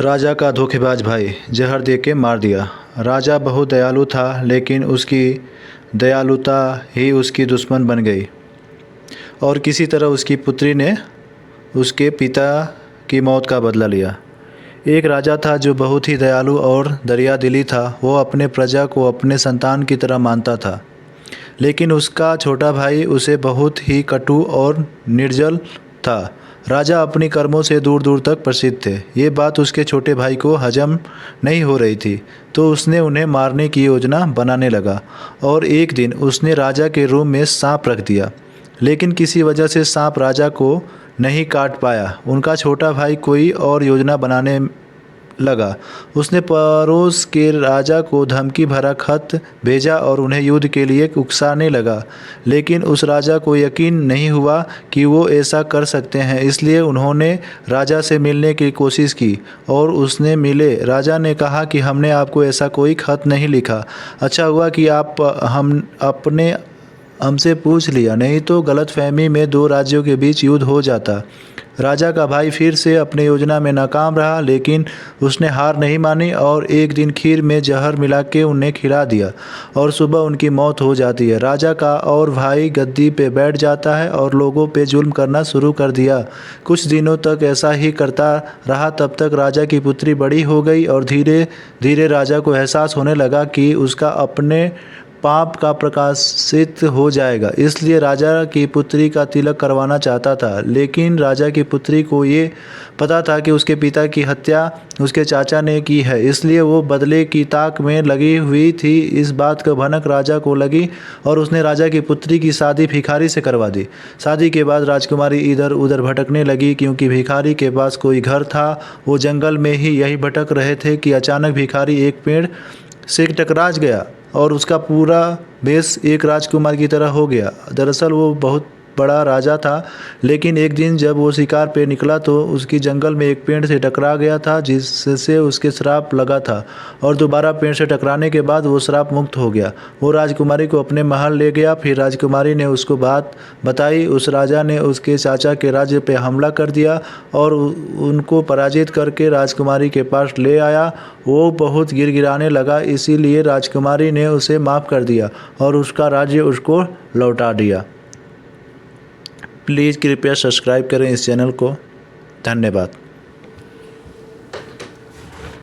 राजा का धोखेबाज भाई जहर दे के मार दिया। राजा बहुत दयालु था, लेकिन उसकी दयालुता ही उसकी दुश्मन बन गई और किसी तरह उसकी पुत्री ने उसके पिता की मौत का बदला लिया। एक राजा था जो बहुत ही दयालु और दरियादिली था। वो अपने प्रजा को अपने संतान की तरह मानता था, लेकिन उसका छोटा भाई उसे बहुत ही कटु और निर्दय था। राजा अपनी कर्मों से दूर दूर तक प्रसिद्ध थे। ये बात उसके छोटे भाई को हजम नहीं हो रही थी, तो उसने उन्हें मारने की योजना बनाने लगा। और एक दिन उसने राजा के रूम में सांप रख दिया, लेकिन किसी वजह से सांप राजा को नहीं काट पाया। उनका छोटा भाई कोई और योजना बनाने लगा। उसने पड़ोस के राजा को धमकी भरा खत भेजा और उन्हें युद्ध के लिए उकसाने लगा, लेकिन उस राजा को यकीन नहीं हुआ कि वो ऐसा कर सकते हैं। इसलिए उन्होंने राजा से मिलने की कोशिश की और उसने मिले। राजा ने कहा कि हमने आपको ऐसा कोई खत नहीं लिखा। अच्छा हुआ कि आपने हमसे पूछ लिया, नहीं तो गलतफहमी में दो राज्यों के बीच युद्ध हो जाता। राजा का भाई फिर से अपनी योजना में नाकाम रहा, लेकिन उसने हार नहीं मानी और एक दिन खीर में जहर मिला के उन्हें खिला दिया और सुबह उनकी मौत हो जाती है। राजा का और भाई गद्दी पे बैठ जाता है और लोगों पे जुल्म करना शुरू कर दिया। कुछ दिनों तक ऐसा ही करता रहा। तब तक राजा की पुत्री बड़ी हो गई और धीरे धीरे राजा को एहसास होने लगा कि उसका अपने पाप का प्रकाशित हो जाएगा। इसलिए राजा की पुत्री का तिलक करवाना चाहता था, लेकिन राजा की पुत्री को ये पता था कि उसके पिता की हत्या उसके चाचा ने की है, इसलिए वो बदले की ताक में लगी हुई थी। इस बात का भनक राजा को लगी और उसने राजा की पुत्री की शादी भिखारी से करवा दी। शादी के बाद राजकुमारी इधर उधर भटकने लगी, क्योंकि भिखारी के पास कोई घर था। वो जंगल में ही यही भटक रहे थे कि अचानक भिखारी एक पेड़ से टकरा गया और उसका पूरा भेष एक राजकुमार की तरह हो गया। दरअसल वो बहुत बड़ा राजा था, लेकिन एक दिन जब वो शिकार पे निकला तो उसकी जंगल में एक पेड़ से टकरा गया था, जिससे उसके श्राप लगा था। और दोबारा पेड़ से टकराने के बाद वो श्राप मुक्त हो गया। वो राजकुमारी को अपने महल ले गया। फिर राजकुमारी ने उसको बात बताई। उस राजा ने उसके चाचा के राज्य पे हमला कर दिया और उनको पराजित करके राजकुमारी के पास ले आया। वो बहुत गिड़गिड़ाने लगा, इसीलिए राजकुमारी ने उसे माफ़ कर दिया और उसका राज्य उसको लौटा दिया। प्लीज़ कृपया सब्सक्राइब करें इस चैनल को। धन्यवाद।